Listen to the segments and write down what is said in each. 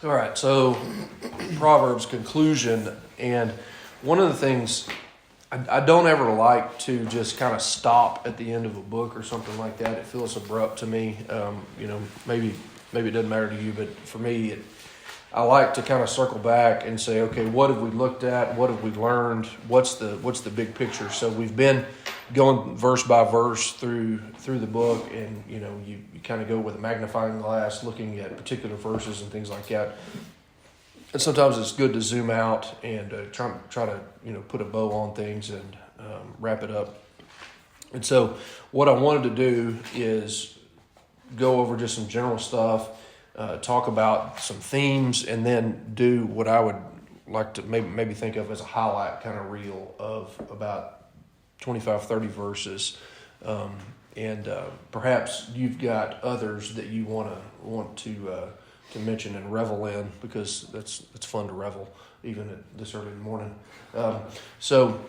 All right, so Proverbs conclusion, and one of the things I don't ever like to just kind of stop at the end of a book or something like that. It feels abrupt to me. Maybe it doesn't matter to you, but for me, I like to kind of circle back and say, okay, what have we looked at? What have we learned? What's the big picture? So we've been going verse by verse through the book, and you kind of go with a magnifying glass, looking at particular verses and things like that. And sometimes it's good to zoom out and try to put a bow on things and wrap it up. And so what I wanted to do is go over just some general stuff, talk about some themes, and then do what I would like to maybe think of as a highlight kind of reel of about 25, 30 verses. And perhaps you've got others that you want to mention and revel in, because it's fun to revel even at this early in the morning. So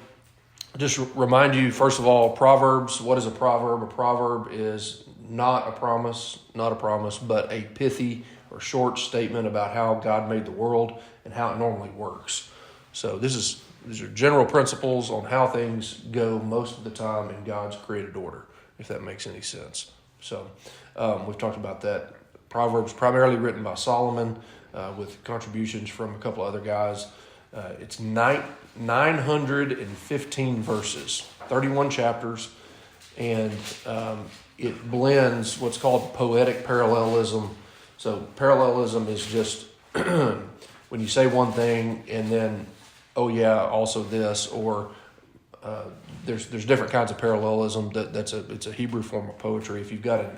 just remind you, first of all, Proverbs. What is a proverb? A proverb is not a promise, but a pithy or short statement about how God made the world and how it normally works. So these are general principles on how things go most of the time in God's created order, if that makes any sense. So we've talked about that. Proverbs primarily written by Solomon, with contributions from a couple other guys. It's 915 verses, 31 chapters, and it blends what's called poetic parallelism. So parallelism is just when you say one thing and then, oh yeah, also this, or there's different kinds of parallelism. It's a Hebrew form of poetry. If you've got a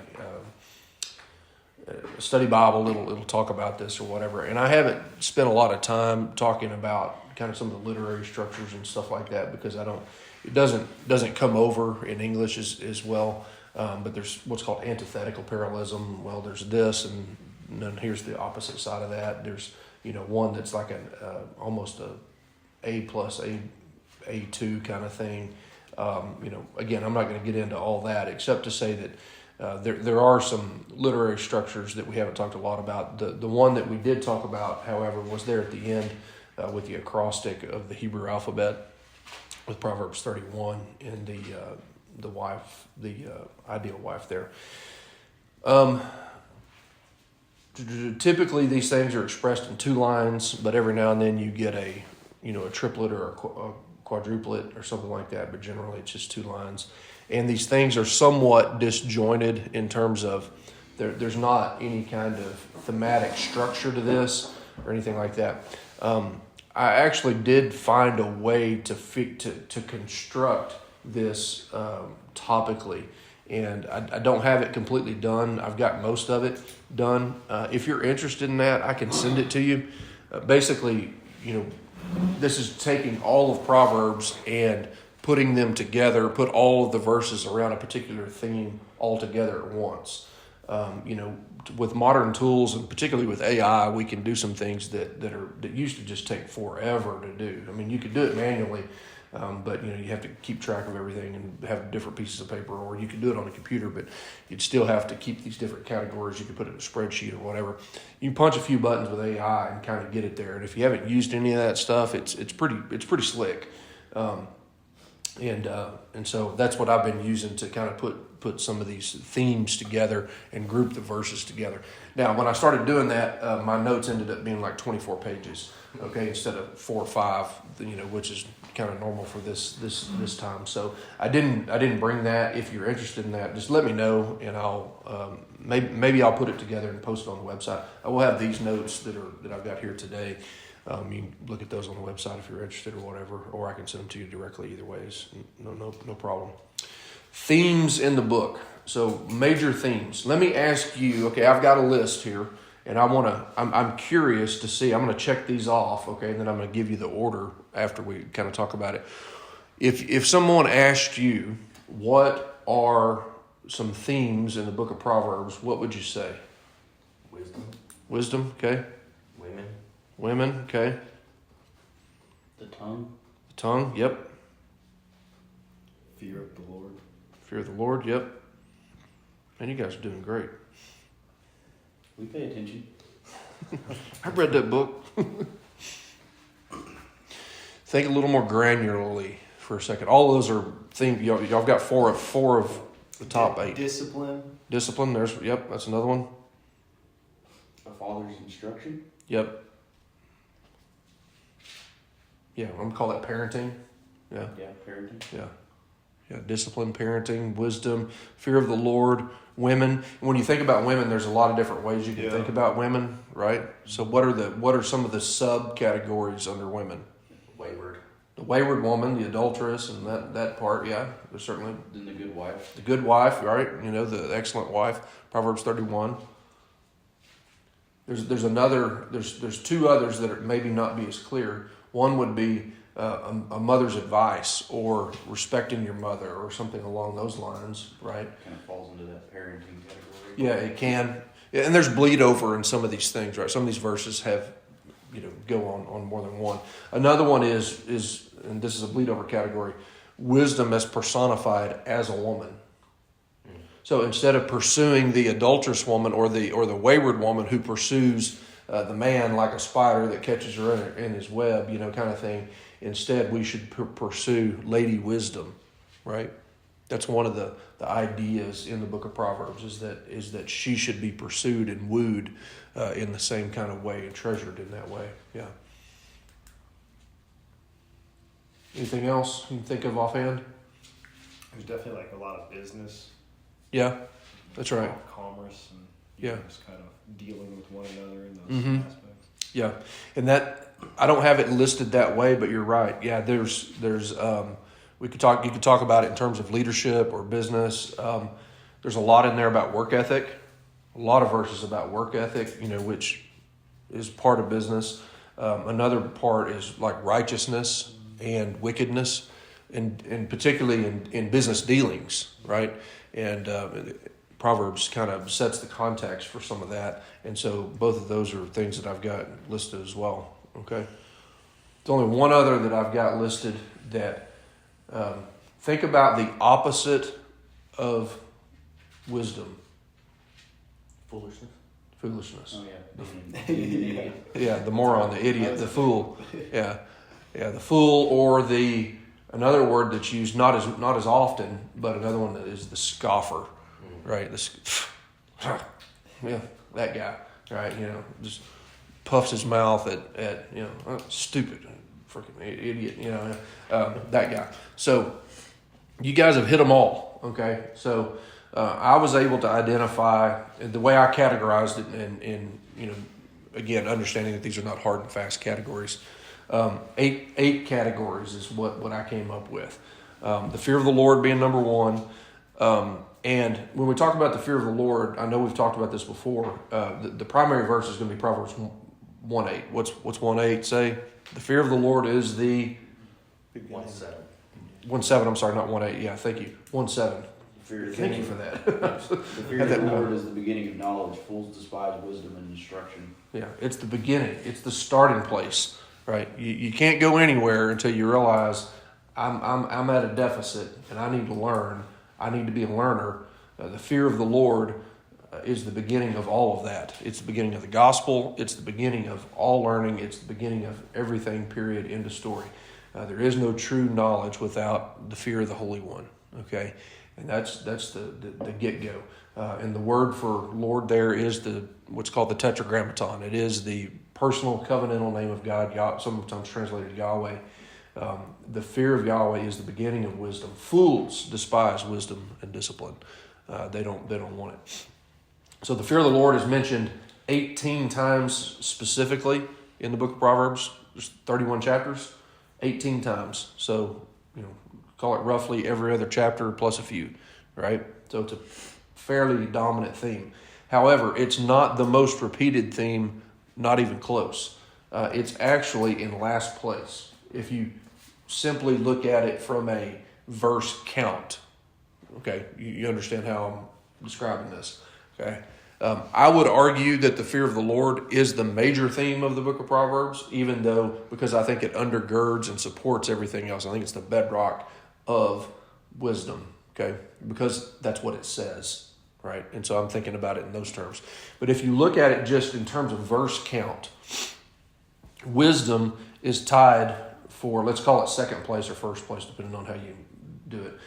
study Bible, it'll talk about this or whatever. And I haven't spent a lot of time talking about kind of some of the literary structures and stuff like that, because it doesn't come over in English as well. But there's what's called antithetical parallelism. Well, there's this, and then here's the opposite side of that. There's one that's like almost a plus A2 kind of thing. Again, I'm not going to get into all that except to say that there are some literary structures that we haven't talked a lot about. The one that we did talk about, however, was there at the end with the acrostic of the Hebrew alphabet, with Proverbs 31 and the wife, the ideal wife there. Typically, these things are expressed in 2 lines, but every now and then you get a triplet or a quadruplet or something like that. But generally, it's just 2 lines. And these things are somewhat disjointed in terms of there's not any kind of thematic structure to this or anything like that. I actually did find a way to construct this topically, and I don't have it completely done. I've got most of it done. If you're interested in that, I can send it to you. Basically, this is taking all of Proverbs and putting them together, put all of the verses around a particular theme all together at once. With modern tools, and particularly with AI, we can do some things that used to just take forever to do. I mean, you could do it manually, but you have to keep track of everything and have different pieces of paper, or you could do it on a computer, but you'd still have to keep these different categories. You could put it in a spreadsheet or whatever. You can punch a few buttons with AI and kind of get it there. And if you haven't used any of that stuff, it's pretty slick. And so that's what I've been using to kind of put some of these themes together and group the verses together. Now, when I started doing that, my notes ended up being like 24 pages, okay, instead of 4 or 5, which is kind of normal for this time. So I didn't bring that. If you're interested in that, just let me know, and I'll maybe I'll put it together and post it on the website. I will have these notes that I've got here today. You can look at those on the website if you're interested or whatever, or I can send them to you directly. Either ways, no problem. Themes in the book. So major themes. Let me ask you. Okay, I've got a list here, and I'm curious to see. I'm going to check these off. Okay, and then I'm going to give you the order after we kind of talk about it. If someone asked you what are some themes in the book of Proverbs, what would you say? Wisdom. Okay. Women, okay. The tongue, yep. Fear of the Lord. Fear of the Lord, yep. Man, you guys are doing great. We pay attention. I read that book. Think a little more granularly for a second. All those are things. Y'all got four of the top 8. Discipline. Discipline. That's another one. A father's instruction. Yep. Yeah, I'm gonna call that parenting. Yeah. Yeah, parenting. Yeah. Yeah. Discipline, parenting, wisdom, fear of the Lord, women. When you think about women, there's a lot of different ways you can think about women, right? So what are some of the subcategories under women? Wayward. The wayward woman, the adulteress, and that part, yeah, there's certainly Then the good wife. the good wife, right? The excellent wife, Proverbs 31. There's two others that are maybe not be as clear. One would be a mother's advice or respecting your mother or something along those lines, right? Kind of falls into that parenting category. Yeah, it can. Yeah, and there's bleed over in some of these things, right? Some of these verses have, go on more than one. Another one is, and this is a bleed over category, wisdom as personified as a woman. So instead of pursuing the adulterous woman or the wayward woman who pursues the man like a spider that catches her in his web, kind of thing, instead we should pursue Lady Wisdom, right? That's one of the ideas in the book of Proverbs is that she should be pursued and wooed in the same kind of way and treasured in that way. Yeah. Anything else you can think of offhand? There's definitely like a lot of business. Yeah, that's right. Commerce and just kind of dealing with one another in those aspects. Yeah, and that I don't have it listed that way, but you're right. Yeah, there's you could talk about it in terms of leadership or business. There's a lot in there about work ethic. A lot of verses about work ethic, which is part of business. Another part is like righteousness and wickedness, and particularly in business dealings, right? And Proverbs kind of sets the context for some of that. And so both of those are things that I've got listed as well. Okay. There's only one other that I've got listed that think about the opposite of wisdom. Foolishness. Oh yeah. Yeah, the moron, the idiot, the fool. Yeah. Yeah, the fool, or another word that's used not as often, but another one that is the scoffer, right? Yeah, that guy, right? Just puffs his mouth at stupid, freaking idiot, that guy. So you guys have hit them all, okay? So I was able to identify the way I categorized it, and again, understanding that these are not hard and fast categories. 8 categories is what I came up with. The fear of the Lord being number 1. And when we talk about the fear of the Lord, I know we've talked about this before. The primary verse is going to be Proverbs 1:8. What's 1:8 say? The fear of the Lord is the 1:7. 1:7. I'm sorry, not 1:8. Yeah, thank you. 1:7. Thank you for that. The fear of the Lord is the beginning of knowledge. Fools despise wisdom and instruction. Yeah, it's the beginning. It's the starting place. Right, you can't go anywhere until you realize I'm at a deficit and I need to learn. I need to be a learner. The fear of the Lord is the beginning of all of that. It's the beginning of the gospel. It's the beginning of all learning. It's the beginning of everything. Period. End of story. There is no true knowledge without the fear of the Holy One. Okay, and that's the get go. And the word for Lord there is what's called the tetragrammaton. It is the personal covenantal name of God, sometimes translated Yahweh. The fear of Yahweh is the beginning of wisdom. Fools despise wisdom and discipline. They don't want it. So the fear of the Lord is mentioned 18 times specifically in the book of Proverbs. There's 31 chapters, 18 times. So, call it roughly every other chapter plus a few, right? So it's a fairly dominant theme. However, it's not the most repeated theme, not even close. It's actually in last place. If you simply look at it from a verse count, okay, you understand how I'm describing this, okay? I would argue that the fear of the Lord is the major theme of the book of Proverbs, because I think it undergirds and supports everything else. I think it's the bedrock of wisdom, okay? Because that's what it says, right? And so I'm thinking about it in those terms. But if you look at it just in terms of verse count, wisdom is tied for, let's call it second place or first place, depending on how you do it.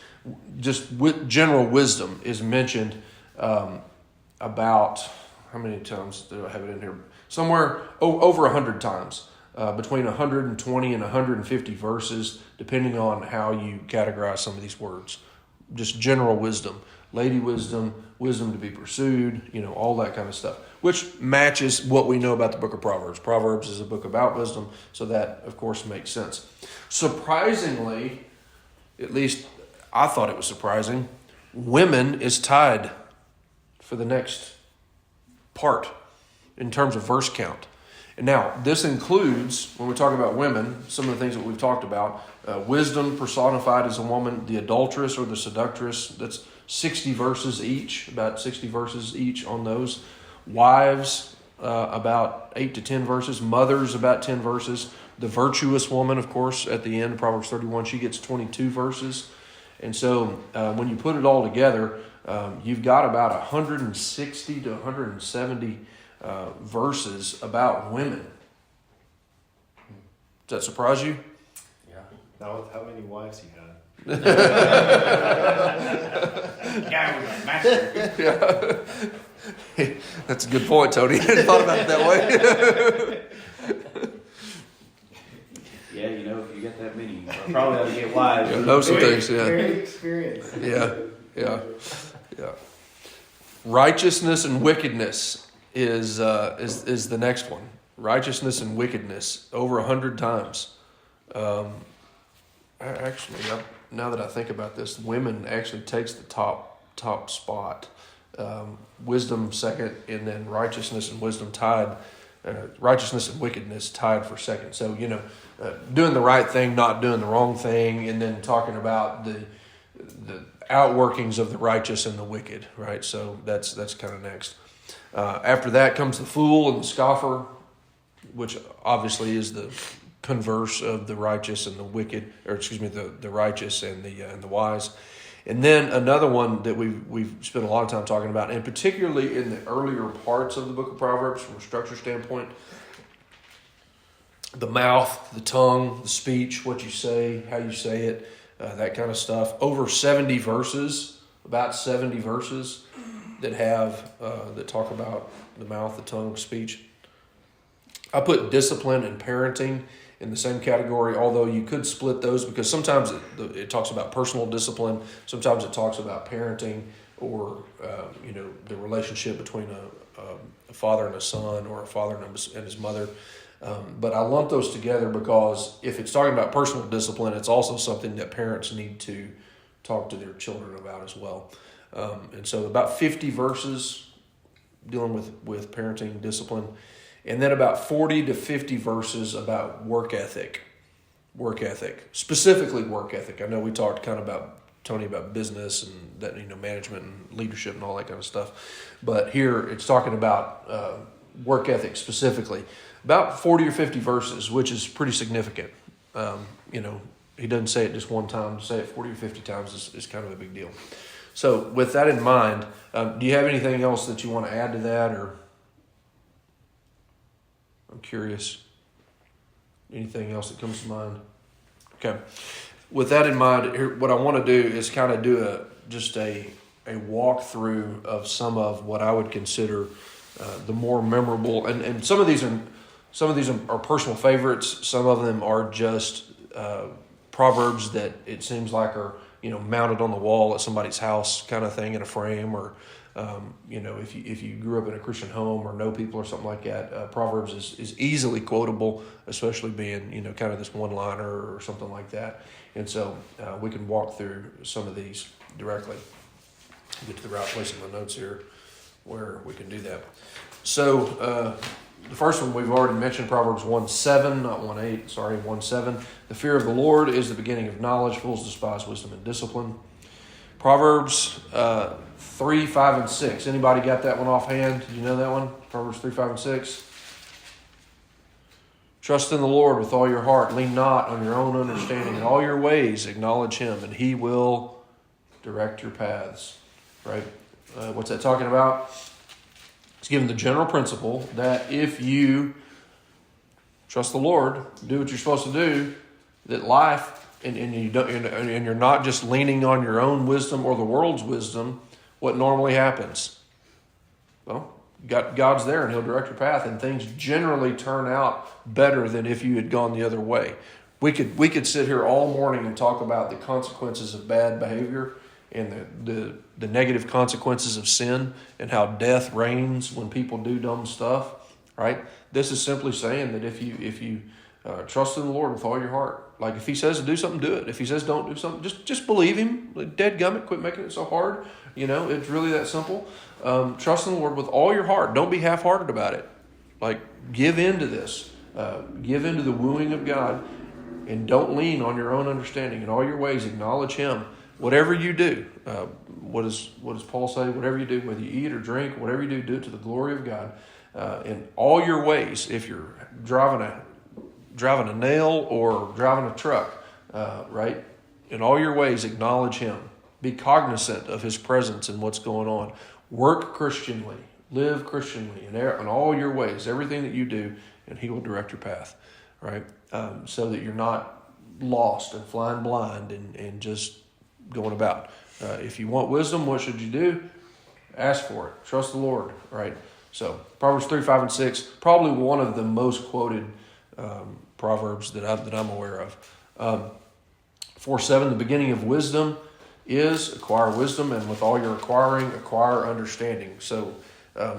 Just general wisdom is mentioned about, how many times do I have it in here? Somewhere over 100 times, between 120 and 150 verses, depending on how you categorize some of these words. Just general wisdom, lady wisdom, wisdom to be pursued, all that kind of stuff, which matches what we know about the book of Proverbs. Proverbs is a book about wisdom, so that, of course, makes sense. Surprisingly, at least I thought it was surprising, women is tied for the next part in terms of verse count. And now, this includes, when we talk about women, some of the things that we've talked about. Wisdom personified as a woman, the adulteress or the seductress, that's 60 verses each, about 60 verses each on those. Wives, about 8 to 10 verses. Mothers, about 10 verses. The virtuous woman, of course, at the end of Proverbs 31, she gets 22 verses. And so when you put it all together, you've got about 160 to 170 verses about women. Does that surprise you? Yeah. Not with how many wives he had. Guy was a master. Yeah. That's a good point, Tony. I hadn't thought about it that way. Yeah, if you get that many, you probably ought to get wives. Yeah, know some things, yeah. Very experienced. Yeah. Righteousness and wickedness is the next one. Righteousness and wickedness, over 100 times. Actually, now that I think about this, women actually takes the top spot. Wisdom second, and then righteousness and wisdom tied. Righteousness and wickedness tied for second. So, doing the right thing, not doing the wrong thing, and then talking about the outworkings of the righteous and the wicked, right? So that's kind of next. After that comes the fool and the scoffer, which obviously is the converse of the righteous and the wicked, the righteous and the wise. And then another one that we've spent a lot of time talking about, and particularly in the earlier parts of the book of Proverbs from a structure standpoint, the mouth, the tongue, the speech, what you say, how you say it, that kind of stuff. Over 70 verses, about 70 verses that talk about the mouth, the tongue, speech. I put discipline and parenting in the same category, although you could split those because sometimes it talks about personal discipline, sometimes it talks about parenting or the relationship between a father and a son or a father and his mother. But I lump those together because if it's talking about personal discipline, it's also something that parents need to talk to their children about as well. And so about 50 verses dealing with parenting discipline. And then about 40 to 50 verses about work ethic, specifically work ethic. I know we talked kind of about, Tony, about business and that, management and leadership and all that kind of stuff. But here it's talking about work ethic specifically. About 40 or 50 verses, which is pretty significant. He doesn't say it just one time. To say it 40 or 50 times is kind of a big deal. So with that in mind, do you have anything else that you want to add to that, or? I'm curious. Anything else that comes to mind? Okay. With that in mind, here, what I want to do is kind of do a walkthrough of some of what I would consider the more memorable, and some of these are personal favorites. Some of them are just proverbs that it seems like are mounted on the wall at somebody's house, kind of thing, in a frame, or if you grew up in a Christian home or know people or something like that, Proverbs is easily quotable, especially being kind of this one-liner or something like that. And so we can walk through some of these directly. Get to the right place in my notes here where we can do that. So the first one we've already mentioned, Proverbs 1:7, not 1:8, sorry, 1:7. The fear of the Lord is the beginning of knowledge. Fools despise wisdom and discipline. Proverbs 3, 5, and 6. Anybody got that one offhand? Did you know that one? Proverbs 3, 5, and 6. Trust in the Lord with all your heart. Lean not on your own understanding. In all your ways acknowledge Him, and He will direct your paths. Right? What's that talking about? It's giving the general principle that if you trust the Lord, do what you're supposed to do, that life, and you don't, and you're not just leaning on your own wisdom or the world's wisdom, what normally happens? Well, God's there and He'll direct your path, and things generally turn out better than if you had gone the other way. We could sit here all morning and talk about the consequences of bad behavior and the negative consequences of sin and how death reigns when people do dumb stuff, right? This is simply saying that if you trust in the Lord with all your heart, like if He says to do something, do it. If He says don't do something, just believe Him. Dadgummit, quit making it so hard. It's really that simple. Trust in the Lord with all your heart. Don't be half-hearted about it. Like, give in to this. Give in to the wooing of God, and don't lean on your own understanding. In all your ways, acknowledge Him. Whatever you do, what does Paul say? Whatever you do, whether you eat or drink, whatever you do, do it to the glory of God. In all your ways, if you're driving a nail or driving a truck, right? In all your ways, acknowledge Him. Be cognizant of His presence and what's going on. Work Christianly. Live Christianly in all your ways, everything that you do, and He will direct your path, right? So that you're not lost and flying blind and just going about. If you want wisdom, what should you do? Ask for it. Trust the Lord, right? So Proverbs 3, 5, and 6, probably one of the most quoted Proverbs that I'm aware of. 4, 7, the beginning of wisdom is acquire wisdom, and with all your acquiring, acquire understanding. So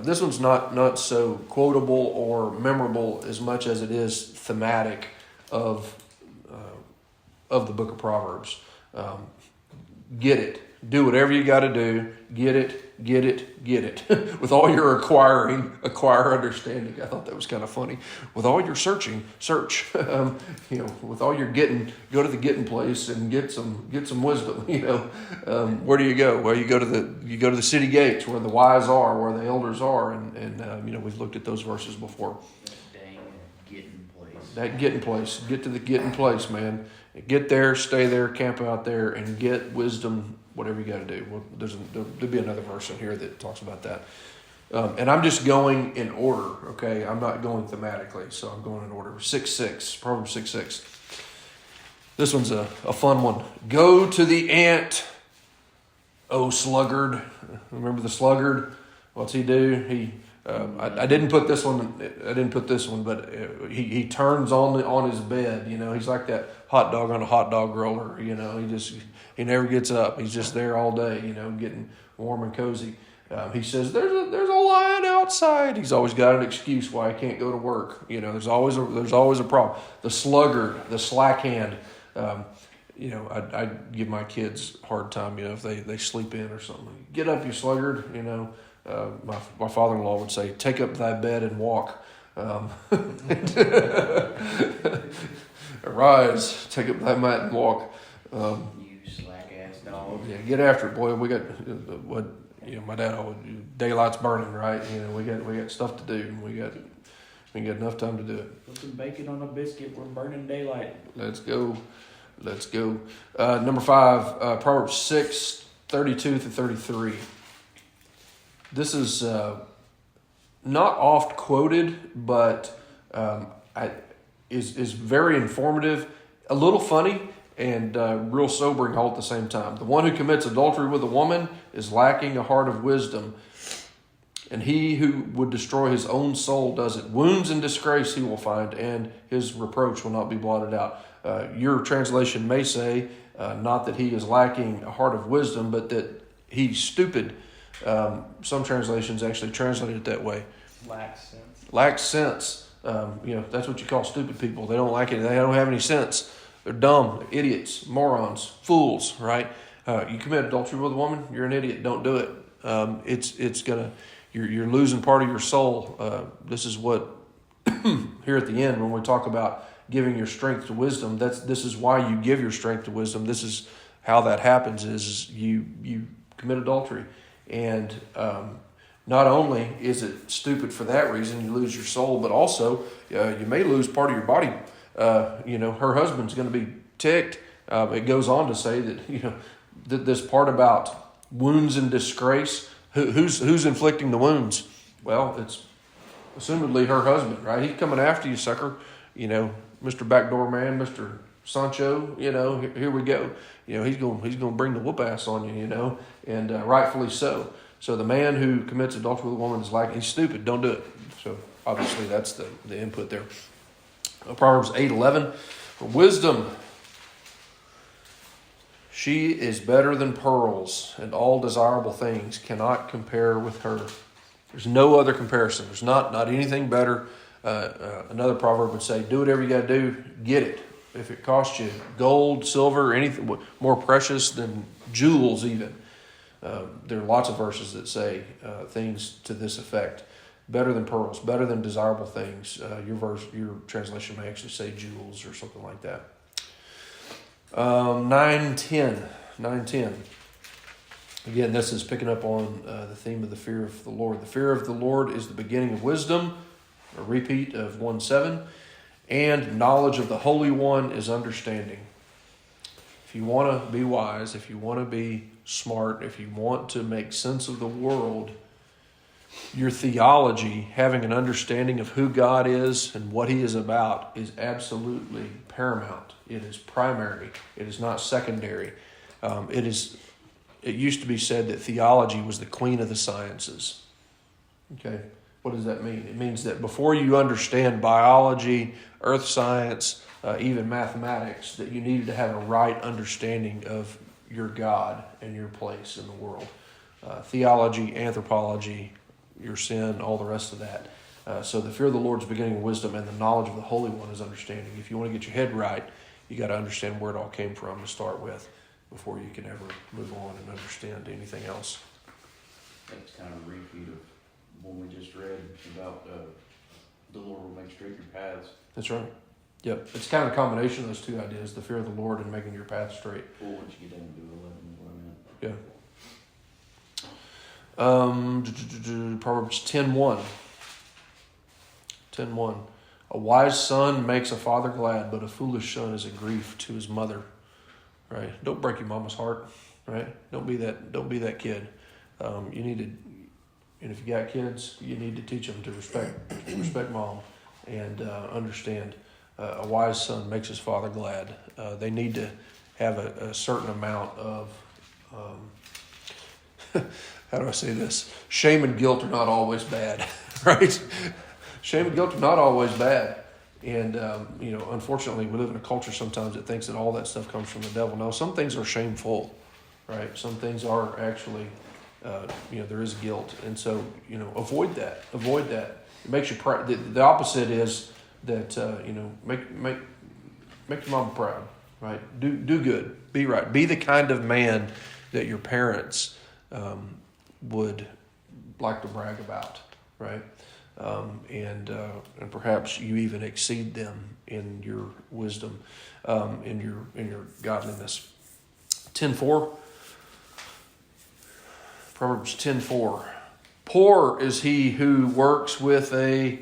this one's not so quotable or memorable as much as it is thematic of the book of Proverbs. Get it. Do whatever you got to do. Get it. With all your acquiring, acquire understanding. I thought that was kind of funny. With all your searching, search. With all your getting, go to the getting place and get some wisdom. Where do you go? Well, you go to the city gates where the wise are, where the elders are, and we've looked at those verses before. That dang getting place. That getting place. Get to the getting place, man. Get there, stay there, camp out there, and get wisdom, whatever you got to do. Well, there'll be another verse in here that talks about that. And I'm just going in order, okay? I'm not going thematically, so I'm going in order. 6:6, Proverbs 6:6. This one's a fun one. Go to the ant, O sluggard. Remember the sluggard? What's he do? I didn't put this one. But he turns on his bed. He's like that hot dog on a hot dog roller. He never gets up. He's just there all day. Getting warm and cozy. He says there's a lion outside. He's always got an excuse why he can't go to work. There's always a problem. The sluggard, the slack hand. I give my kids a hard time. If they sleep in or something. Get up, you sluggard. My father-in-law would say, "Take up thy bed and walk." Arise, take up thy mat and walk. You slack ass dog. Yeah, get after it, boy. We got my dad always, daylight's burning, right? We got stuff to do, and we got enough time to do it. Put some bacon on a biscuit. We're burning daylight. Let's go. Number 5, Proverbs 6, 32 through 33. This is not oft quoted, but is very informative, a little funny, and real sobering all at the same time. The one who commits adultery with a woman is lacking a heart of wisdom, and he who would destroy his own soul does it. Wounds and disgrace he will find, and his reproach will not be blotted out. Your translation may say, not that he is lacking a heart of wisdom, but that he's stupid. Some translations actually translate it that way. Lacks sense. That's what you call stupid people. They don't like it. They don't have any sense. They're dumb, they're idiots, morons, fools, right? You commit adultery with a woman, you're an idiot. Don't do it. You're losing part of your soul. This is what here at the end when we talk about giving your strength to wisdom. This is why you give your strength to wisdom. This is how that happens. Is you commit adultery. And not only is it stupid for that reason, you lose your soul, but also you may lose part of your body. Her husband's going to be ticked. It goes on to say that, that this part about wounds and disgrace, Who's inflicting the wounds? Well, it's assumedly her husband, right? He's coming after you, sucker. Mr. Backdoor Man, Mr. Sancho. Here we go. He's going to bring the whoop ass on you. And rightfully so. So the man who commits adultery with a woman is like, he's stupid. Don't do it. So obviously that's the input there. Proverbs 8:11. Wisdom. She is better than pearls, and all desirable things cannot compare with her. There's no other comparison. There's not anything better. Another proverb would say, do whatever you got to do, get it. If it costs you gold, silver, anything more precious than jewels even. There are lots of verses that say things to this effect. Better than pearls, better than desirable things. Your translation may actually say jewels or something like that. 9:10. Again, this is picking up on the theme of the fear of the Lord. The fear of the Lord is the beginning of wisdom, a repeat of 1:7, and knowledge of the Holy One is understanding. If you want to be wise, if you want to be smart, if you want to make sense of the world, your theology, having an understanding of who God is and what He is about, is absolutely paramount. It is primary. It is not secondary. It used to be said that theology was the queen of the sciences. Okay, what does that mean? It means that before you understand biology, earth science, even mathematics, that you needed to have a right understanding of your God and your place in the world. Theology, anthropology, your sin, all the rest of that. So the fear of the Lord is beginning of wisdom, and the knowledge of the Holy One is understanding. If you want to get your head right, you got to understand where it all came from to start with, before you can ever move on and understand anything else. That's kind of a repeat of when we just read about the Lord will make straight your paths. That's right. Yep. It's kind of a combination of those two ideas, the fear of the Lord and making your path straight. Well, once you get into 11 is what I meant. Yeah. Proverbs 10:1. 10:1. A wise son makes a father glad, but a foolish son is a grief to his mother. Right? Don't break your mama's heart. Right? Don't be that kid. You need to, and if you got kids, you need to teach them to respect mom, and understand. A wise son makes his father glad. They need to have a certain amount of, how do I say this? Shame and guilt are not always bad, right? Shame and guilt are not always bad. And, unfortunately, we live in a culture sometimes that thinks that all that stuff comes from the devil. No, some things are shameful, right? Some things are actually, there is guilt. And so, avoid that. It makes you proud. The opposite is that, make your mama proud, right? Do good. Be right. Be the kind of man that your parents would like to brag about, right? And perhaps you even exceed them in your wisdom, in your godliness. 10:4. Proverbs 10:4. Poor is he who works with a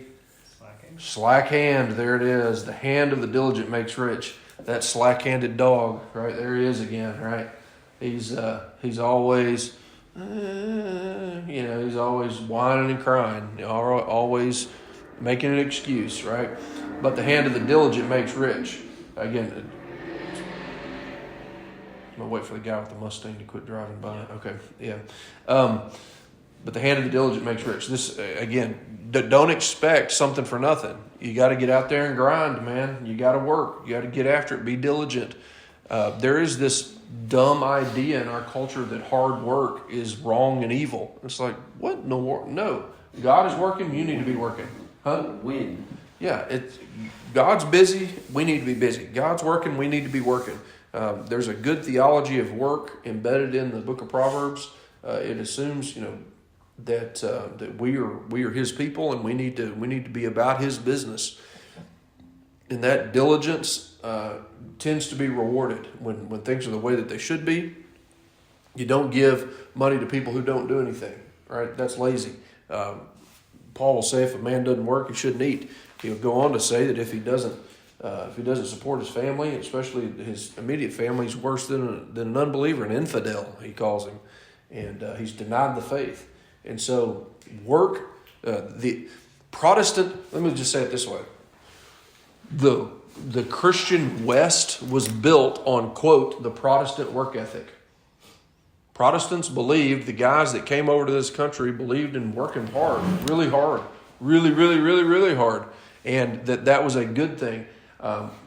slack hand. There it is. The hand of the diligent makes rich. That slack-handed dog, right? There he is again, right? He's always, he's always whining and crying, always making an excuse, right? But the hand of the diligent makes rich. Again, I'm gonna wait for the guy with the Mustang to quit driving by. Okay, yeah. But the hand of the diligent makes rich. This, again, don't expect something for nothing. You got to get out there and grind, man. You got to work. You got to get after it. Be diligent. There is this dumb idea in our culture that hard work is wrong and evil. It's like, what? No. God is working. You need to be working. Huh? When? Yeah. God's busy. We need to be busy. God's working. We need to be working. There's a good theology of work embedded in the book of Proverbs. It assumes, that we are His people, and we need to be about His business. And that diligence tends to be rewarded when things are the way that they should be. You don't give money to people who don't do anything, right? That's lazy. Paul will say if a man doesn't work, he shouldn't eat. He'll go on to say that if he doesn't support his family, especially his immediate family, he's worse than an unbeliever, an infidel, he calls him. And he's denied the faith. And so work, the Protestant, let me just say it this way. The Christian West was built on, quote, the Protestant work ethic. Protestants believed, the guys that came over to this country believed in working hard, really, really hard. And that was a good thing.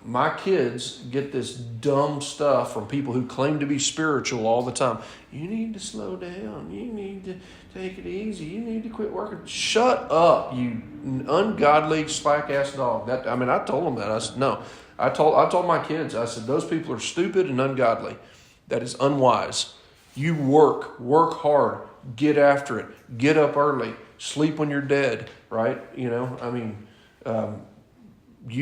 My kids get this dumb stuff from people who claim to be spiritual all the time. You need to slow down. You need to take it easy. You need to quit working. Shut up, you ungodly, slack-ass dog. I told them that. I said, no. I told my kids, I said, those people are stupid and ungodly. That is unwise. You work hard, get after it, get up early, sleep when you're dead, right? You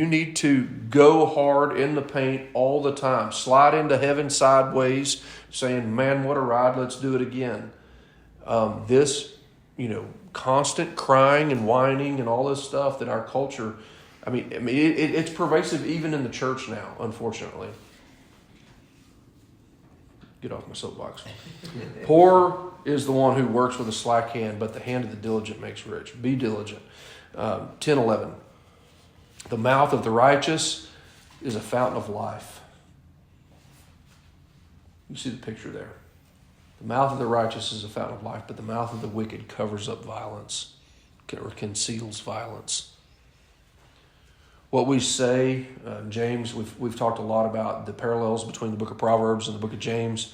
need to go hard in the paint all the time. Slide into heaven sideways, saying, man, what a ride, let's do it again. This constant crying and whining and all this stuff that our culture, it's pervasive even in the church now, unfortunately. Get off my soapbox. Poor is the one who works with a slack hand, but the hand of the diligent makes rich. Be diligent. 10:11. The mouth of the righteous is a fountain of life. You see the picture there. The mouth of the righteous is a fountain of life, but the mouth of the wicked covers up violence or conceals violence. What we say, James, we've talked a lot about the parallels between the book of Proverbs and the book of James.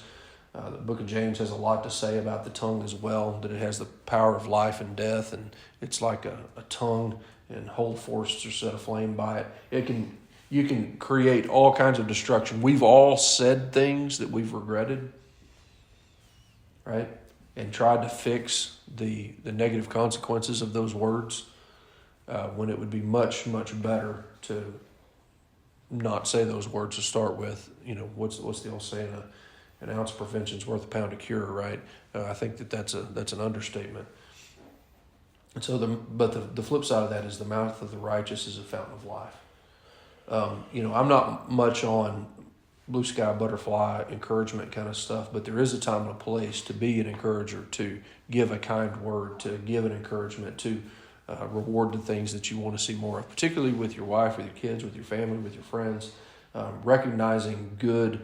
The book of James has a lot to say about the tongue as well, that it has the power of life and death, and it's like a tongue, and whole forests are set aflame by it. You can create all kinds of destruction. We've all said things that we've regretted, right? And tried to fix the negative consequences of those words. When it would be much, much better to not say those words to start with. What's the old saying? An ounce of prevention is worth a pound of cure, right? I think that's an understatement. And so, the flip side of that is the mouth of the righteous is a fountain of life. I'm not much on blue sky butterfly encouragement kind of stuff, but there is a time and a place to be an encourager, to give a kind word, to give an encouragement, to reward the things that you want to see more of, particularly with your wife, with your kids, with your family, with your friends. Recognizing good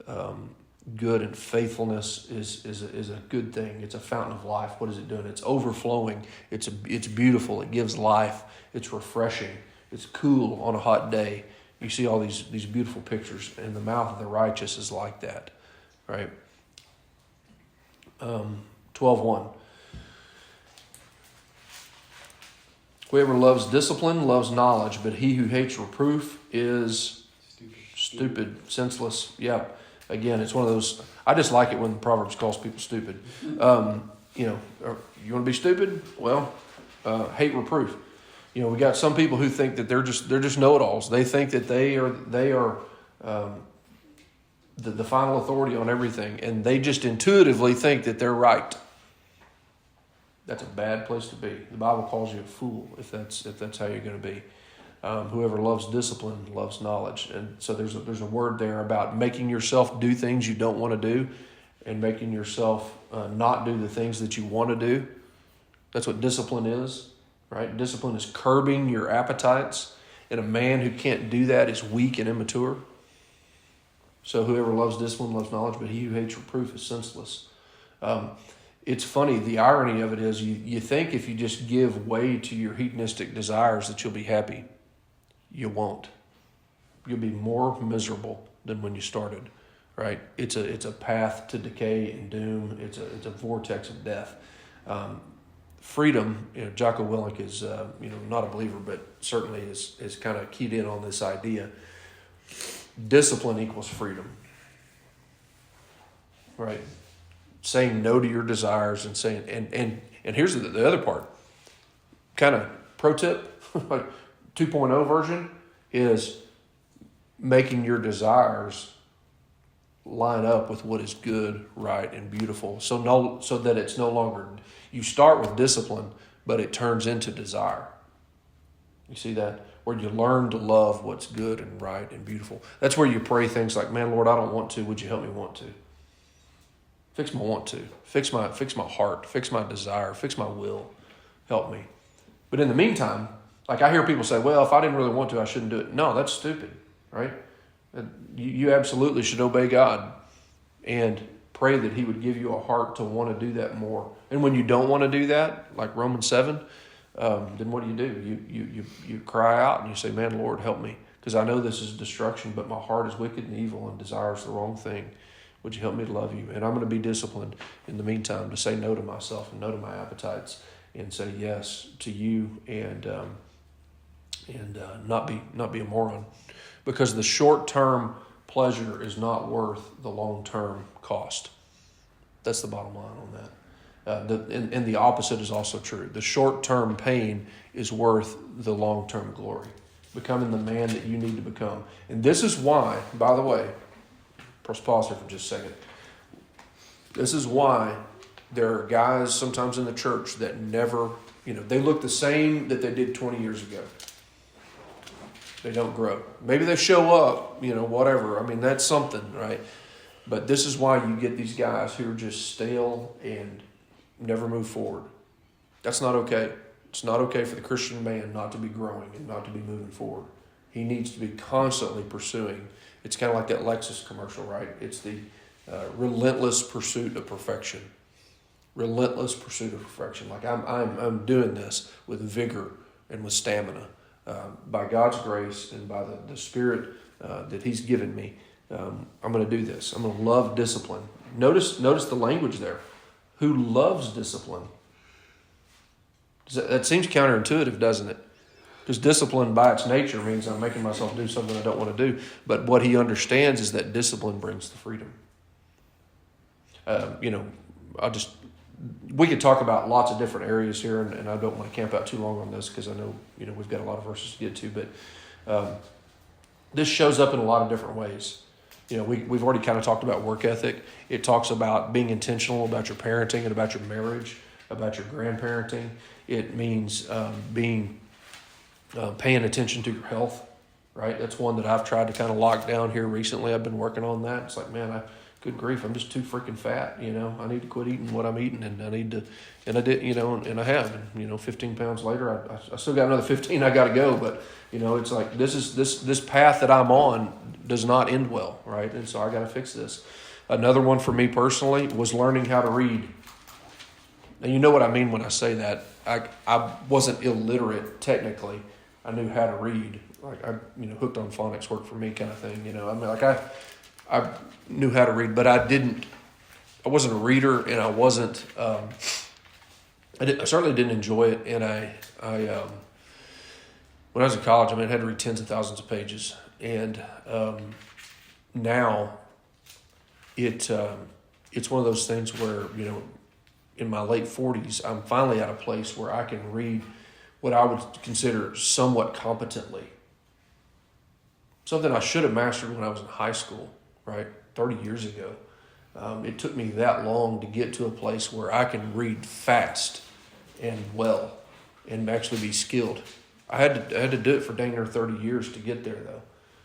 and faithfulness is a good thing. It's a fountain of life. What is it doing? It's overflowing. It's beautiful. It gives life. It's refreshing. It's cool on a hot day. You see all these beautiful pictures, and the mouth of the righteous is like that, right? 12:1. Whoever loves discipline loves knowledge, but he who hates reproof is stupid, senseless. Yeah, again, it's one of those. I just like it when the Proverbs calls people stupid. You want to be stupid? Well, hate reproof. We got some people who think that they're just know-it-alls. They think that they are the final authority on everything, and they just intuitively think that they're right. That's a bad place to be. The Bible calls you a fool if that's how you're going to be. Whoever loves discipline loves knowledge, and so there's a word there about making yourself do things you don't want to do, and making yourself not do the things that you want to do. That's what discipline is, right? Discipline is curbing your appetites, and a man who can't do that is weak and immature. So whoever loves discipline loves knowledge, but he who hates reproof is senseless. It's funny, the irony of it is you think if you just give way to your hedonistic desires that you'll be happy. You won't. You'll be more miserable than when you started, right? It's a path to decay and doom. It's a vortex of death. Freedom, Jocko Willink is not a believer, but certainly is kind of keyed in on this idea. Discipline equals freedom, right? Saying no to your desires and saying, and here's the other part, kind of pro tip, 2.0 version is making your desires line up with what is good, right, and beautiful. So that it's no longer, you start with discipline, but it turns into desire. You see that? Where you learn to love what's good and right and beautiful. That's where you pray things like, man, Lord, I don't want to. Would you help me want to? Fix my want to. Fix my heart. Fix my desire. Fix my will. Help me. But in the meantime, like I hear people say, well, if I didn't really want to, I shouldn't do it. No, that's stupid, right? You absolutely should obey God and pray that he would give you a heart to want to do that more. And when you don't want to do that, like Romans 7, then what do? You cry out and you say, man, Lord, help me. Because I know this is destruction, but my heart is wicked and evil and desires the wrong thing. Would you help me to love you? And I'm going to be disciplined in the meantime to say no to myself and no to my appetites and say yes to you and not be a moron. Because the short-term pleasure is not worth the long-term cost. That's the bottom line on that. And the opposite is also true. The short-term pain is worth the long-term glory. Becoming the man that you need to become. And this is why, by the way, let's pause here for just a second. This is why there are guys sometimes in the church that never, they look the same that they did 20 years ago. They don't grow. Maybe they show up, whatever. I mean, that's something, right? But this is why you get these guys who are just stale and never move forward. That's not okay. It's not okay for the Christian man not to be growing and not to be moving forward. He needs to be constantly pursuing. It's kind of like that Lexus commercial, right? It's the relentless pursuit of perfection. Relentless pursuit of perfection. Like I'm doing this with vigor and with stamina. By God's grace and by the Spirit that He's given me, I'm going to do this. I'm going to love discipline. Notice the language there. Who loves discipline? That seems counterintuitive, doesn't it? Because discipline by its nature means I'm making myself do something I don't want to do. But what he understands is that discipline brings the freedom. We could talk about lots of different areas here, and I don't want to camp out too long on this because I know we've got a lot of verses to get to. But this shows up in a lot of different ways. We've already kind of talked about work ethic. It talks about being intentional about your parenting and about your marriage, about your grandparenting. It means paying attention to your health, right? That's one that I've tried to kind of lock down here recently. I've been working on that. It's like, man, good grief, I'm just too freaking fat. I need to quit eating what I'm eating, and I need to, and I did, and I have, and 15 pounds later, I still got another 15 I got to go, but it's like this path that I'm on does not end well, right? And so I got to fix this. Another one for me personally was learning how to read. And you know what I mean when I say that. I wasn't illiterate technically. I knew how to read. Like I hooked on phonics worked for me kind of thing. I knew how to read, but I wasn't a reader, and I wasn't. I certainly didn't enjoy it, and I when I was in college, I had to read tens of thousands of pages, and now it's one of those things where in my late 40s, I'm finally at a place where I can read what I would consider somewhat competently. Something I should have mastered when I was in high school, right? 30 years ago. It took me that long to get to a place where I can read fast and well and actually be skilled. I had to do it for dang near 30 years to get there, though,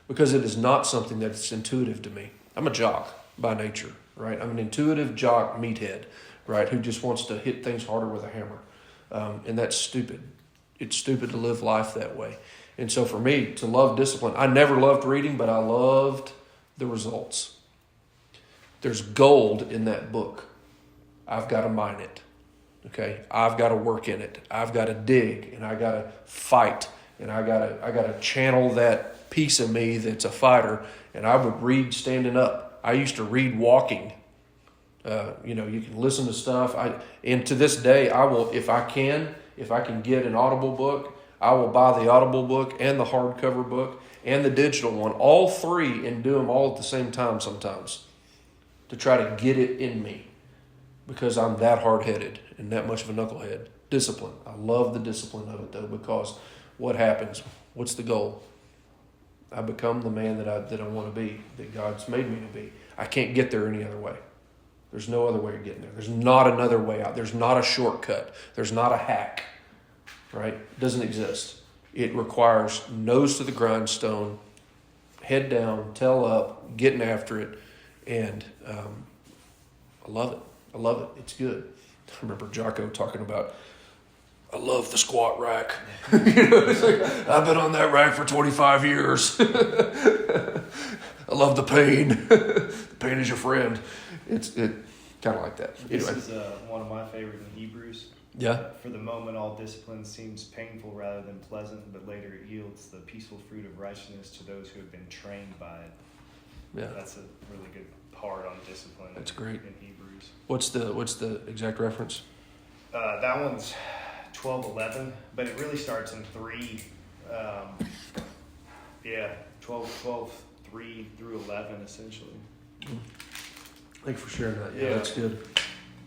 because it is not something that's intuitive to me. I'm a jock by nature, right? I'm an intuitive jock meathead, right, who just wants to hit things harder with a hammer. And that's stupid. It's stupid to live life that way. And so for me, to love discipline, I never loved reading, but I loved the results. There's gold in that book. I've got to mine it. Okay? I've got to work in it. I've got to dig, and I got to fight, and I got to channel that piece of me that's a fighter. And I would read standing up. I used to read walking. You can listen to stuff. And to this day, I will, if I can get an Audible book, I will buy the Audible book and the hardcover book and the digital one, all three, and do them all at the same time sometimes to try to get it in me, because I'm that hard-headed and that much of a knucklehead. Discipline. I love the discipline of it, though, because what happens? What's the goal? I become the man that I want to be, that God's made me to be. I can't get there any other way. There's no other way of getting there. There's not another way out. There's not a shortcut. There's not a hack, right? It doesn't exist. It requires nose to the grindstone, head down, tail up, getting after it, and I love it. I love it. It's good. I remember Jocko talking about, I love the squat rack. It's like, I've been on that rack for 25 years. I love the pain. The pain is your friend. It kind of like that. This Anyway. is one of my favorite in Hebrews. Yeah. For the moment, all discipline seems painful rather than pleasant, but later it yields the peaceful fruit of righteousness to those who have been trained by it. Yeah. That's a really good part on discipline. That's great. In Hebrews. What's the exact reference? That one's 12:11, but it really starts in 3. 3 through 11, essentially. Thank you for sharing that. Yeah, Yeah. that's good.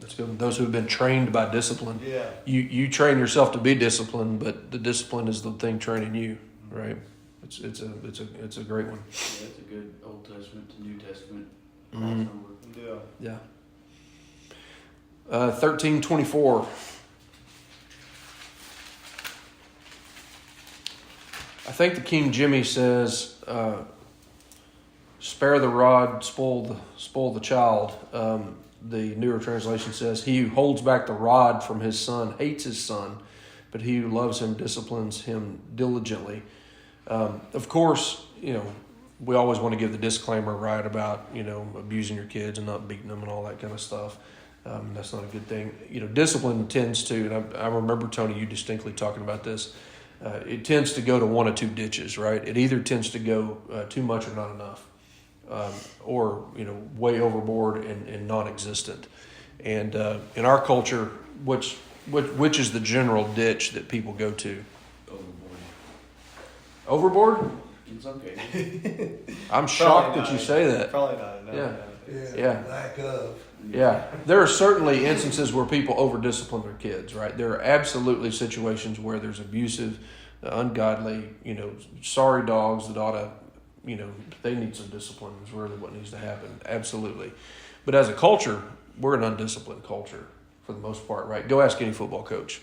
That's good. Those who have been trained by discipline. Yeah. You train yourself to be disciplined, but the discipline is the thing training you, right? It's a great one. Yeah, it's a good Old Testament to New Testament Mhm. crossover. Yeah. Yeah. 13:24. I think the King Jimmy says, "Spare the rod, spoil the child." The newer translation says, "He who holds back the rod from his son hates his son, but he who loves him disciplines him diligently." Of course, we always want to give the disclaimer, right, about abusing your kids and not beating them and all that kind of stuff. That's not a good thing. Discipline tends to, and I remember, Tony, you distinctly talking about this. It tends to go to one of two ditches, right? It either tends to go too much or not enough, or way overboard and non-existent. And in our culture, which is the general ditch that people go to? Overboard? In some cases. I'm shocked that you say that. Probably not enough. Yeah. Lack of. Yeah, there are certainly instances where people over-discipline their kids, right? There are absolutely situations where there's abusive, ungodly, sorry dogs that ought to, they need some discipline is really what needs to happen. Absolutely. But as a culture, we're an undisciplined culture for the most part, right? Go ask any football coach.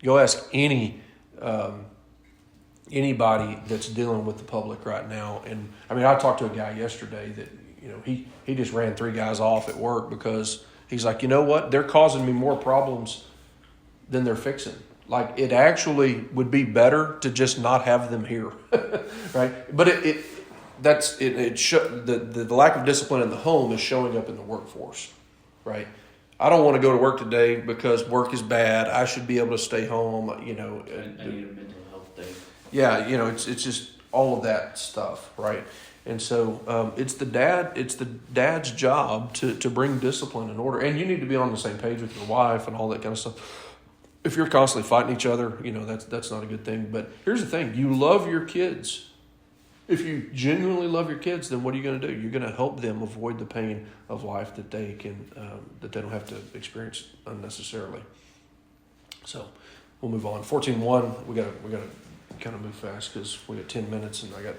Go ask anybody that's dealing with the public right now. And I mean, I talked to a guy yesterday that, he just ran 3 guys off at work because he's like, you know what? They're causing me more problems than they're fixing. Like, it actually would be better to just not have them here, right? But the lack of discipline in the home is showing up in the workforce, right? I don't want to go to work today because work is bad. I should be able to stay home, I need a mental health day. Yeah, it's just all of that stuff, right? And so it's the dad's job to bring discipline and order, and you need to be on the same page with your wife and all that kind of stuff. If you're constantly fighting each other, that's not a good thing. But here's the thing: you love your kids. If you genuinely love your kids, then what are you going to do? You're going to help them avoid the pain of life that they don't have to experience unnecessarily. So we'll move on. 14:1. We got to kind of move fast because we got 10 minutes and I got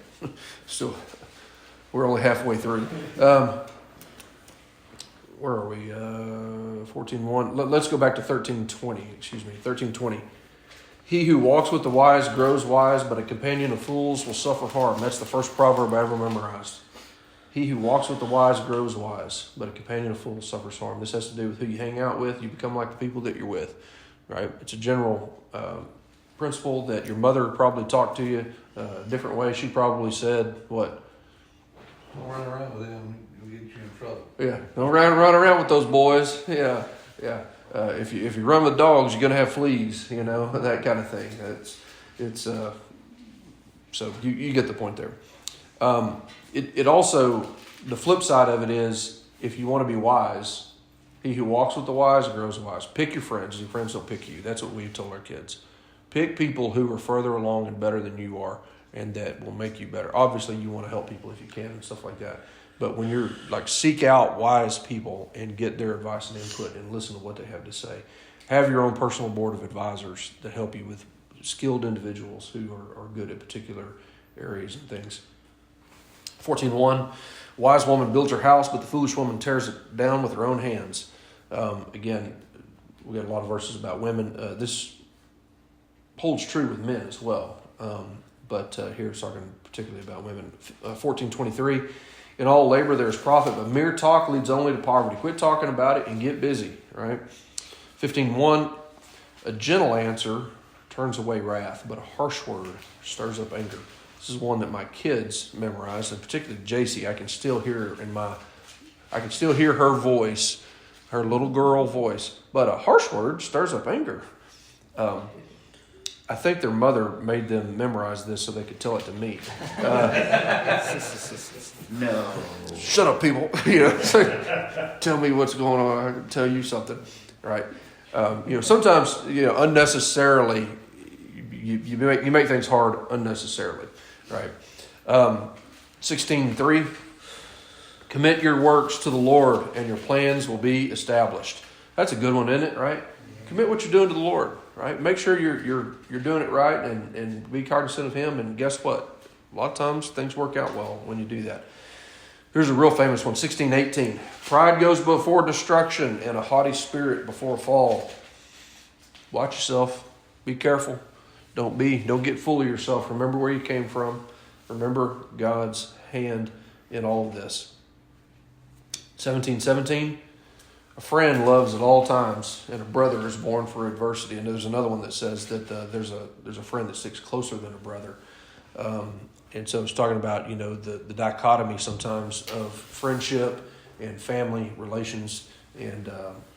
still. We're only halfway through. Where are we? 14:1. Let's go back to 13:20. 13:20. He who walks with the wise grows wise, but a companion of fools will suffer harm. That's the first proverb I ever memorized. He who walks with the wise grows wise, but a companion of fools suffers harm. This has to do with who you hang out with. You become like the people that you're with, right? It's a general principle that your mother probably talked to you a different way. She probably said, what? Don't run around with them, it'll get you in trouble. Yeah, don't run around with those boys. Yeah. If you run with dogs, you're gonna have fleas. That kind of thing. So you get the point there. It also, the flip side of it is, if you want to be wise, he who walks with the wise grows wise. Pick your friends. Your friends don't pick you. That's what we've told our kids. Pick people who are further along and better than you are, and that will make you better. Obviously, you want to help people if you can and stuff like that. But when you're seek out wise people and get their advice and input and listen to what they have to say. Have your own personal board of advisors that help you with skilled individuals who are good at particular areas and things. 14:1. Wise woman builds her house, but the foolish woman tears it down with her own hands. Again, we got a lot of verses about women. This holds true with men as well. But here it's talking particularly about women. 14:23. In all labor there is profit, but mere talk leads only to poverty. Quit talking about it and get busy, right? 15:1, a gentle answer turns away wrath, but a harsh word stirs up anger. This is one that my kids memorize, and particularly JC. I can still hear her voice, her little girl voice. But a harsh word stirs up anger. I think their mother made them memorize this so they could tell it to me. No. Shut up, people. Tell me what's going on. I can tell you something, right? Sometimes unnecessarily you make things hard unnecessarily, right? 16:3. Commit your works to the Lord, and your plans will be established. That's a good one, isn't it? Right? Commit what you're doing to the Lord. Right? Make sure you're doing it right, and be cognizant of Him. And guess what? A lot of times things work out well when you do that. Here's a real famous one. 16:18. Pride goes before destruction, and a haughty spirit before a fall. Watch yourself. Be careful. Don't get full of yourself. Remember where you came from. Remember God's hand in all of this. 17:17. A friend loves at all times, and a brother is born for adversity. And there's another one that says that there's a friend that sticks closer than a brother. And so it's talking about the dichotomy sometimes of friendship and family relations, and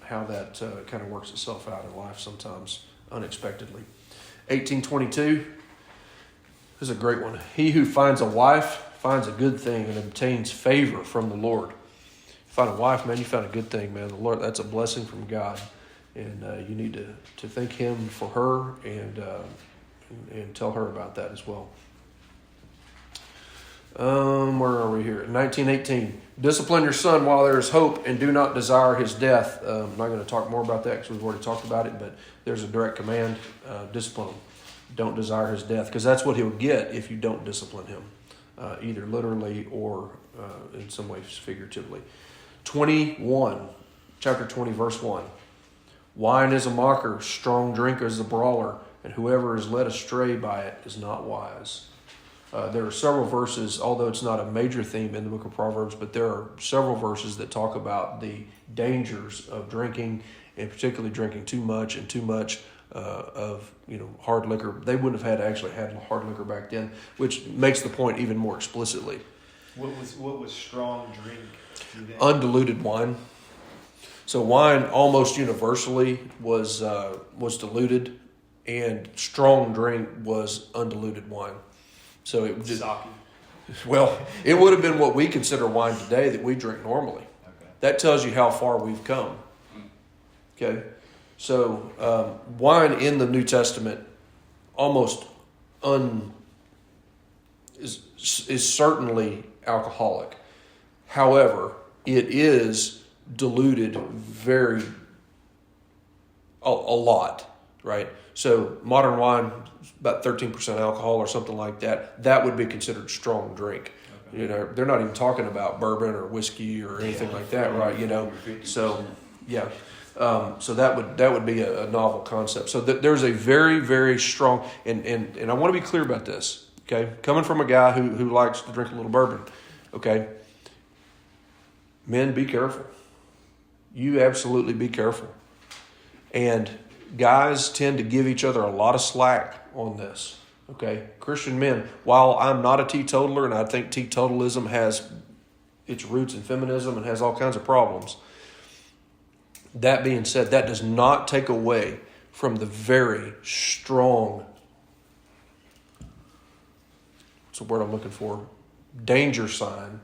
how that kind of works itself out in life sometimes unexpectedly. 18:22. This is a great one. He who finds a wife finds a good thing and obtains favor from the Lord. Find a wife, man, you found a good thing, man. The Lord, that's a blessing from God, and you need to thank Him for her and tell her about that as well. Where are we here? 19:18. Discipline your son while there is hope, and do not desire his death. I'm not going to talk more about that because we've already talked about it, but there's a direct command: discipline him. Don't desire his death, because that's what he'll get if you don't discipline him, either literally or in some ways figuratively. 21, chapter 20, verse 1. Wine is a mocker, strong drink is a brawler, and whoever is led astray by it is not wise. There are several verses, although it's not a major theme in the book of Proverbs, but there are several verses that talk about the dangers of drinking, and particularly drinking too much of hard liquor. They wouldn't have had hard liquor back then, which makes the point even more explicitly. What was strong drink? Undiluted wine. So wine almost universally was diluted, and strong drink was undiluted wine. So it just, it would have been what we consider wine today that we drink normally. Okay. That tells you how far we've come. Okay, so wine in the New Testament almost is certainly alcoholic. However, it is diluted a lot, right? So modern wine, about 13% alcohol or something like that. That would be considered strong drink. Okay. They're not even talking about bourbon or whiskey or anything like that, right? So yeah. So that would be a novel concept. So there's a very, very strong, and I want to be clear about this, okay? Coming from a guy who likes to drink a little bourbon, okay? Men, be careful. You absolutely be careful. And guys tend to give each other a lot of slack on this, okay? Christian men, while I'm not a teetotaler, and I think teetotalism has its roots in feminism and has all kinds of problems, that being said, that does not take away from the very strong, what's the word I'm looking for, danger sign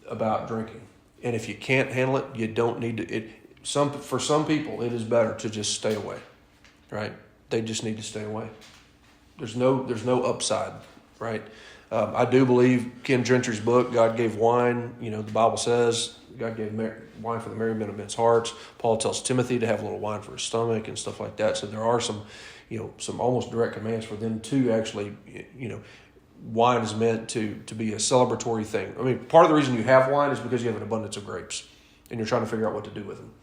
about drinking. And if you can't handle it, you don't need to. For some people, it is better to just stay away, right? They just need to stay away. There's no upside, right? I do believe Ken Gentry's book, God gave wine. The Bible says God gave wine for the merriment of men's hearts. Paul tells Timothy to have a little wine for his stomach and stuff like that. So there are some almost direct commands for them to actually, wine is meant to be a celebratory thing. I mean, part of the reason you have wine is because you have an abundance of grapes and you're trying to figure out what to do with them,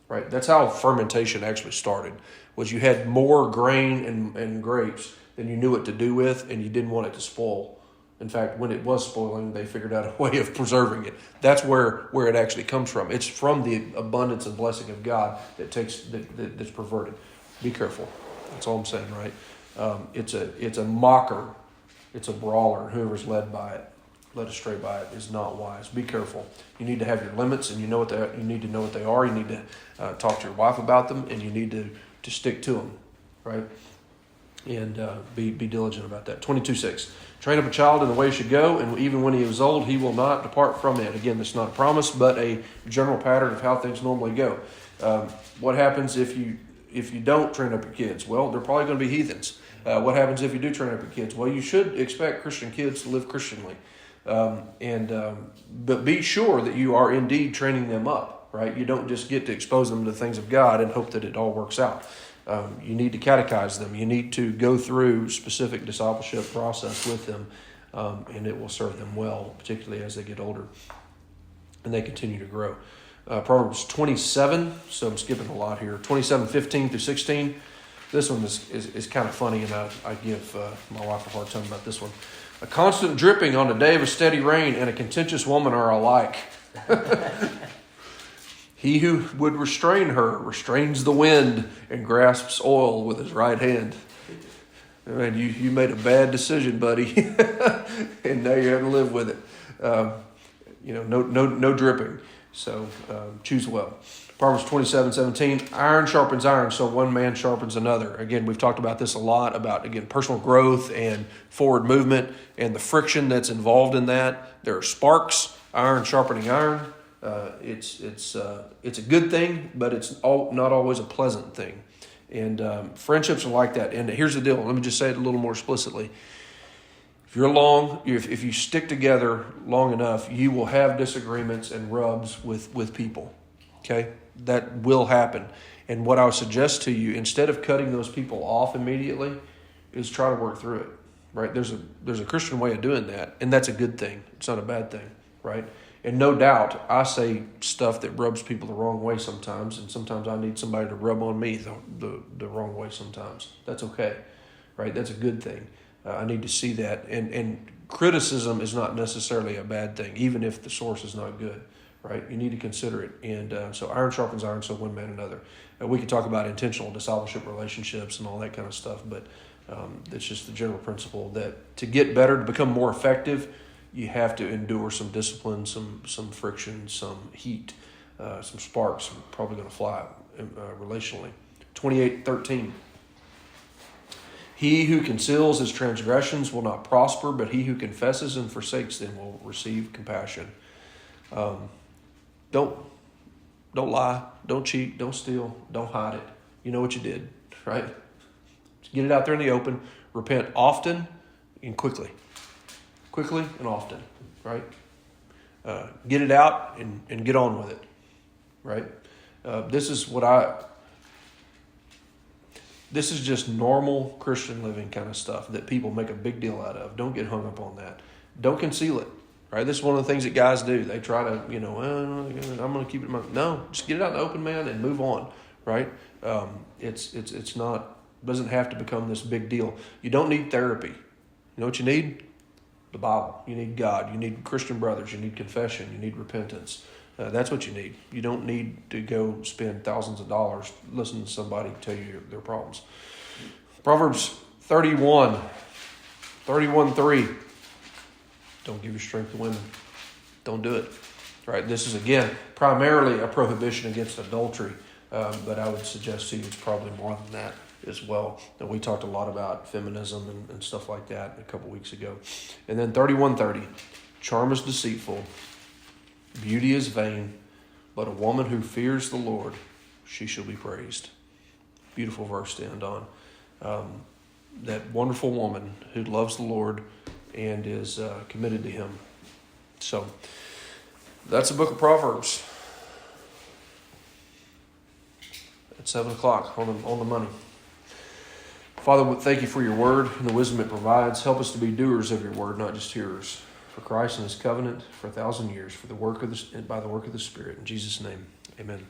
right? That's how fermentation actually started, was you had more grain and grapes than you knew what to do with, and you didn't want it to spoil. In fact, when it was spoiling, they figured out a way of preserving it. That's where it actually comes from. It's from the abundance and blessing of God that's perverted. Be careful. That's all I'm saying, right? It's a mocker. It's a brawler. Whoever's led astray by it is not wise. Be careful. You need to have your limits, and you need to know what they are. You need to talk to your wife about them, and you need to stick to them, right? And be diligent about that. 22:6. Train up a child in the way he should go, and even when he is old, he will not depart from it. Again, that's not a promise, but a general pattern of how things normally go. What happens if you don't train up your kids? Well, they're probably going to be heathens. What happens if you do train up your kids? Well, you should expect Christian kids to live Christianly. But be sure that you are indeed training them up, right? You don't just get to expose them to the things of God and hope that it all works out. You need to catechize them. You need to go through specific discipleship process with them, and it will serve them well, particularly as they get older and they continue to grow. Proverbs 27, so I'm skipping a lot here, 27:15 through 16. This one is kind of funny, and I give my wife a hard time about this one. A constant dripping on a day of a steady rain and a contentious woman are alike. He who would restrain her restrains the wind and grasps oil with his right hand. Man, you made a bad decision, buddy, and now you have to live with it. No dripping. So choose well. Proverbs 27:17. Iron sharpens iron, so one man sharpens another. Again, we've talked about this a lot about personal growth and forward movement and the friction that's involved in that. There are sparks, iron sharpening iron. It's a good thing, but it's not always a pleasant thing. And friendships are like that. And here's the deal. Let me just say it a little more explicitly. If you stick together long enough, you will have disagreements and rubs with people. Okay? That will happen. And what I would suggest to you, instead of cutting those people off immediately, is try to work through it. Right? There's a Christian way of doing that, and that's a good thing. It's not a bad thing, right? And no doubt, I say stuff that rubs people the wrong way sometimes, and sometimes I need somebody to rub on me the wrong way sometimes. That's okay, right? That's a good thing. I need to see that. And criticism is not necessarily a bad thing, even if the source is not good, right? You need to consider it. And so iron sharpens iron, so one man another. We could talk about intentional discipleship relationships and all that kind of stuff, but it's just the general principle that to get better, to become more effective, you have to endure some discipline, some friction, some heat, some sparks. Probably going to fly relationally. 28:13. He who conceals his transgressions will not prosper, but he who confesses and forsakes them will receive compassion. Don't lie, don't cheat, don't steal, don't hide it. You know what you did, right? Just get it out there in the open. Repent often and quickly. Quickly and often, right? Get it out and get on with it, right? This is just normal Christian living kind of stuff that people make a big deal out of. Don't get hung up on that. Don't conceal it, right? This is one of the things that guys do. They try to, I'm going to keep it in my... No, just get it out in the open, man, and move on, right? It's not, doesn't have to become this big deal. You don't need therapy. You know what you need? The Bible. You need God. You need Christian brothers. You need confession. You need repentance. That's what you need. You don't need to go spend thousands of dollars listening to somebody tell you their problems. Proverbs 31:3. Don't give your strength to women. Don't do it. Right? This is, again, primarily a prohibition against adultery, but I would suggest to you it's probably more than that as well. And we talked a lot about feminism and stuff like that a couple weeks ago. And then 31:30. Charm is deceitful. Beauty is vain, but a woman who fears the Lord, she shall be praised. Beautiful verse to end on. That wonderful woman who loves the Lord and is committed to Him. So that's the book of Proverbs. At 7 o'clock on the money. Father, thank you for your word and the wisdom it provides. Help us to be doers of your word, not just hearers. For Christ and His covenant for 1,000 years, by the work of the Spirit. In Jesus' name, amen.